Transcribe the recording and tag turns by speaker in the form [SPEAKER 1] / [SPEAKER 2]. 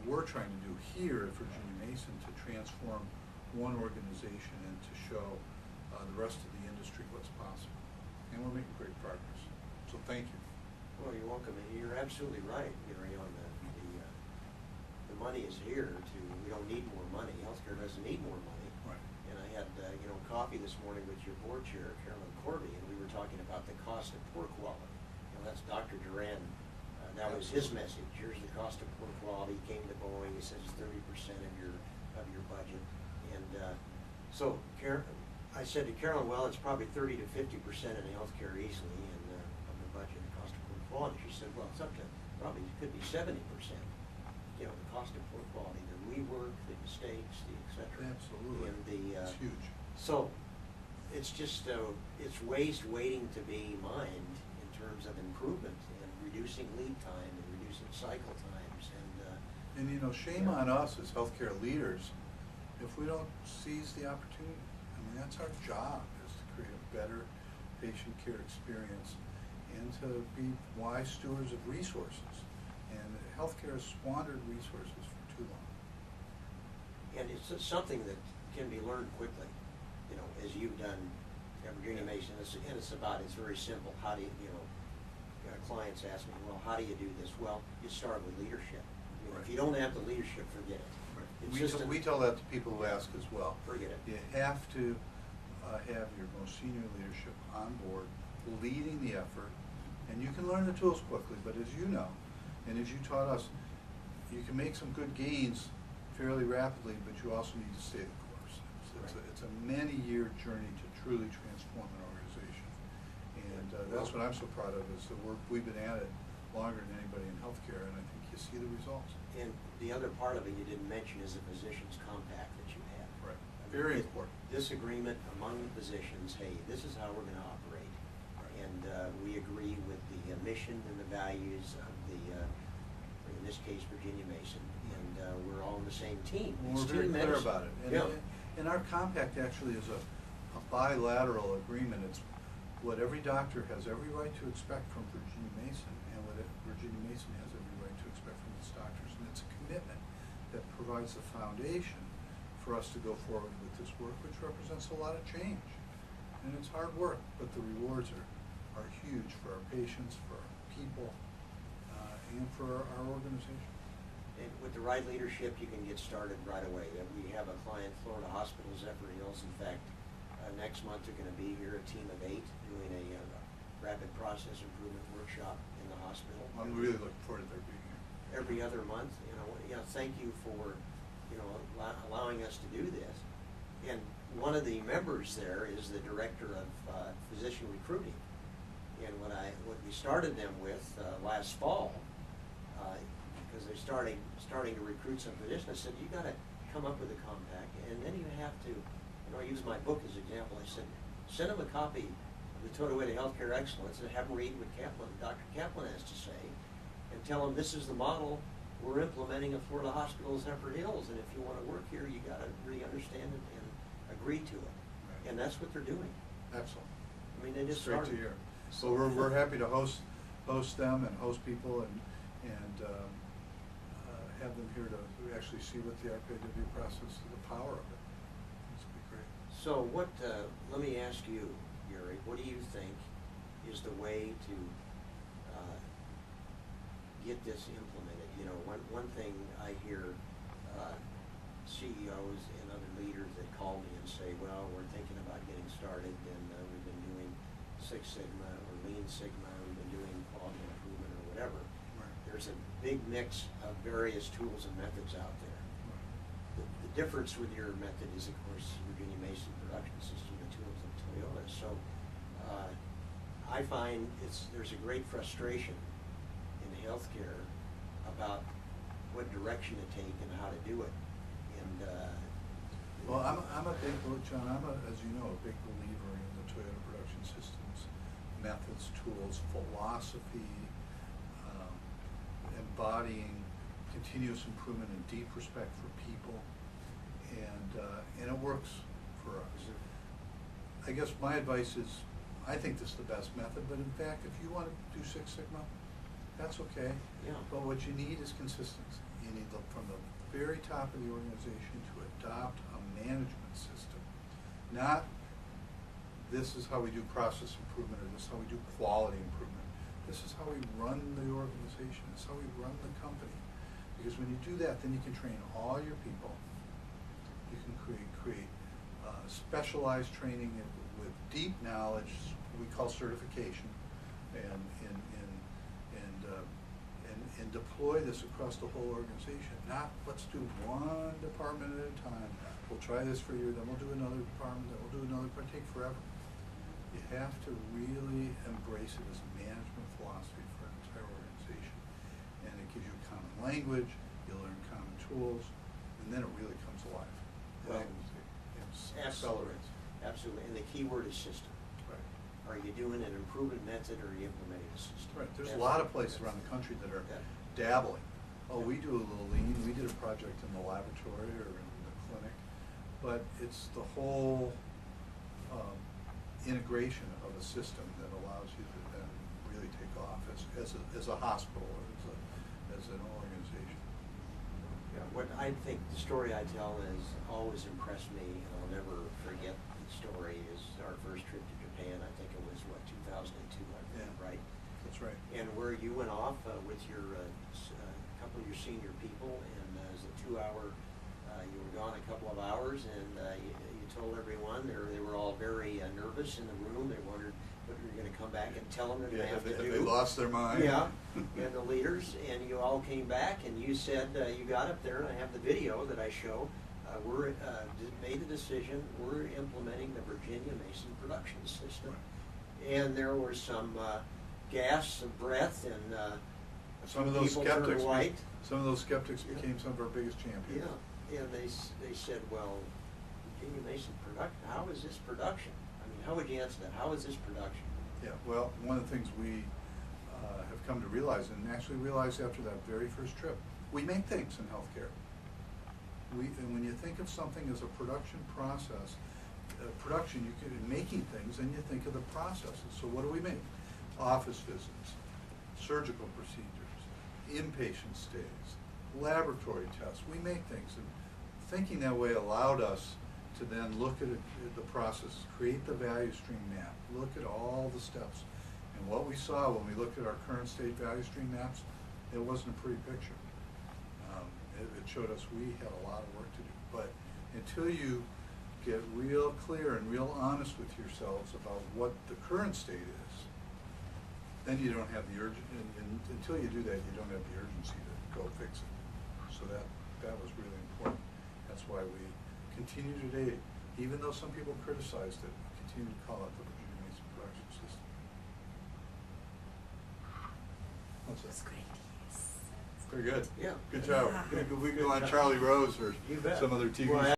[SPEAKER 1] we're trying to do here at Virginia Mason to transform one organization and to show the rest of the industry what's possible. And we're making great progress. So thank you.
[SPEAKER 2] Well, you're welcome. And you're absolutely right, Gary, on the money is here to, we don't need more money. Healthcare doesn't need more money.
[SPEAKER 1] Right.
[SPEAKER 2] And I had, coffee this morning with your board chair, Carolyn Corby, and we were talking about the cost of poor quality. That's Dr. Duran. That was his message. Here's the cost of poor quality. He came to Boeing. He says it's 30% of your budget. And so I said to Carolyn, well, it's probably 30 to 50% in healthcare easily of the budget, the cost of poor quality. She said, well, it's up to probably it could be 70%. The cost of poor quality, the rework, the mistakes, the et cetera.
[SPEAKER 1] Absolutely.
[SPEAKER 2] And
[SPEAKER 1] it's huge.
[SPEAKER 2] So it's just it's waste waiting to be mined in terms of improvement and reducing lead time and reducing cycle times.
[SPEAKER 1] And shame on us as healthcare leaders if we don't seize the opportunity. I mean, that's our job, is to create a better patient care experience and to be wise stewards of resources. And healthcare has squandered resources for too long.
[SPEAKER 2] And it's something that can be learned quickly, as you've done at Virginia Mason. It's very simple. How do you, clients ask me, well, how do you do this? Well, you start with leadership.
[SPEAKER 1] Right.
[SPEAKER 2] If you don't have the leadership, forget it.
[SPEAKER 1] Right. We tell that to people who ask as well.
[SPEAKER 2] Forget it.
[SPEAKER 1] You have to have your most senior leadership on board, leading the effort, and you can learn the tools quickly, but as you know, and as you taught us, you can make some good gains fairly rapidly, but you also need to stay the course. It's a many-year journey to truly transform an organization. And that's what I'm so proud of, is the work we've been at it longer than anybody in healthcare, and I think you see the results.
[SPEAKER 2] And the other part of it you didn't mention is the physicians' compact that you have.
[SPEAKER 1] Right. Very important.
[SPEAKER 2] This agreement among the physicians, hey, this is how we're going to operate. Right. And we agree with the mission and the values of the, in this case, Virginia Mason, and we're all on the same team.
[SPEAKER 1] Well, we're very clear about it. And our compact actually is a bilateral agreement. It's what every doctor has every right to expect from Virginia Mason, and what Virginia Mason has every right to expect from its doctors. And it's a commitment that provides the foundation for us to go forward with this work, which represents a lot of change. And it's hard work, but the rewards are huge for our patients, for our people, and for our organization.
[SPEAKER 2] And with the right leadership, you can get started right away. We have a client, Florida Hospital, Zephyr Hills. In fact, next month they're going to be here, a team of 8, doing a rapid process improvement workshop in the hospital.
[SPEAKER 1] I'm really looking forward to their being here.
[SPEAKER 2] Every other month, thank you for, allowing us to do this. And one of the members there is the director of physician recruiting. And what we started them with last fall, because they're starting to recruit some physicians, I said, you got to come up with a compact, and then you have to, I use my book as an example. I said, send them a copy of the Total Way to Healthcare Excellence and have them read what Dr. Kaplan has to say, and tell them this is the model we're implementing at Florida Hospital, Zephyr Hills, and if you want to work here, you got to really understand it and agree to it. Right. And that's what they're doing.
[SPEAKER 1] Excellent.
[SPEAKER 2] I mean, they just
[SPEAKER 1] started. Great to hear. So we're happy to host them and host people and have them here to actually see what the RPW process, the power of it. It's going to be great.
[SPEAKER 2] So let me ask you, Gary, what do you think is the way to get this implemented? One thing I hear CEOs and other leaders that call me and say, well, we're thinking about getting started, and we've been doing Six Sigma or Lean Sigma, we've been doing quality improvement or whatever. Right. There's a big mix of various tools and methods out there. Right. The difference with your method is, of course, Virginia Mason Production System, the tools of Toyota. So I find there's a great frustration in healthcare about what direction to take and how to do it. And
[SPEAKER 1] well, I'm a big, John, as you know, a big believer in the Toyota Production Systems methods, tools, philosophy, embodying continuous improvement and deep respect for people, and it works for us. I guess my advice is, I think this is the best method, but in fact, if you want to do Six Sigma, That's okay.
[SPEAKER 2] Yeah.
[SPEAKER 1] But what you need is consistency. You need from the very top of the organization to adopt a management system. Not this is how we do process improvement, or this is how we do quality improvement. This is how we run the organization. This is how we run the company. Because when you do that, then you can train all your people. You can create specialized training with deep knowledge, we call certification, and deploy this across the whole organization. Not let's do one department at a time. We'll try this for a year, then we'll do another department, then we'll do another department. Take forever. You have to really embrace it as a management philosophy for an entire organization. And it gives you a common language, you learn common tools, and then it really comes alive.
[SPEAKER 2] Well,
[SPEAKER 1] it
[SPEAKER 2] absolutely.
[SPEAKER 1] accelerates.
[SPEAKER 2] Absolutely. And the key word is system.
[SPEAKER 1] Right.
[SPEAKER 2] Are you doing an improvement method, or are you implementing a system?
[SPEAKER 1] Right. There's
[SPEAKER 2] Absolutely.
[SPEAKER 1] a lot of places around the country that are dabbling. Oh, we do a little lean. We did a project in the laboratory or in the clinic, but it's the whole integration of a system that allows you to then really take off as a hospital or as an organization.
[SPEAKER 2] Yeah, what I think the story I tell has always impressed me, and I'll never forget the story, is our first trip to Japan. I think it was, 2002, I think, right?
[SPEAKER 1] That's right.
[SPEAKER 2] And where you went off with your couple of your senior people, and it was a 2-hour, you were gone a couple of hours, and you told everyone, they were all very nervous in the room. They wondered what you were going to come back and tell them that they have to do.
[SPEAKER 1] They lost their mind.
[SPEAKER 2] Yeah, and the leaders, and you all came back, and you said, you got up there, and I have the video that I show, we're made the decision, we're implementing the Virginia Mason production system.
[SPEAKER 1] Right.
[SPEAKER 2] And there were some gasps of breath, and
[SPEAKER 1] some of those
[SPEAKER 2] people
[SPEAKER 1] skeptics.
[SPEAKER 2] turned white.
[SPEAKER 1] Some of those skeptics became some of our biggest champions.
[SPEAKER 2] Yeah, and they said, well, Virginia Mason production, how is this production? I mean, how would you answer that? How is this production?
[SPEAKER 1] Yeah, well, one of the things we have come to realize, and actually realized after that very first trip, we make things in healthcare. And when you think of something as a production process, production, you can making things, and you think of the processes. So what do we make? Office visits, surgical procedures, inpatient stays, laboratory tests. We make things, and thinking that way allowed us to then look at the process, create the value stream map, look at all the steps. And what we saw when we looked at our current state value stream maps, it wasn't a pretty picture. It showed us we had a lot of work to do. But until you get real clear and real honest with yourselves about what the current state is, then you don't have the urgency, and until you do that, you don't have the urgency to go fix it. So that was really important. That's why we continue today, even though some people criticized it, we continue to call it the Virginia Mason production system. What's that?
[SPEAKER 3] That's great. Yes.
[SPEAKER 1] Pretty good.
[SPEAKER 2] Yeah.
[SPEAKER 1] Good job.
[SPEAKER 3] Yeah.
[SPEAKER 1] We can go on Charlie Rose or
[SPEAKER 2] You bet.
[SPEAKER 1] some other TV
[SPEAKER 2] Well,
[SPEAKER 1] show.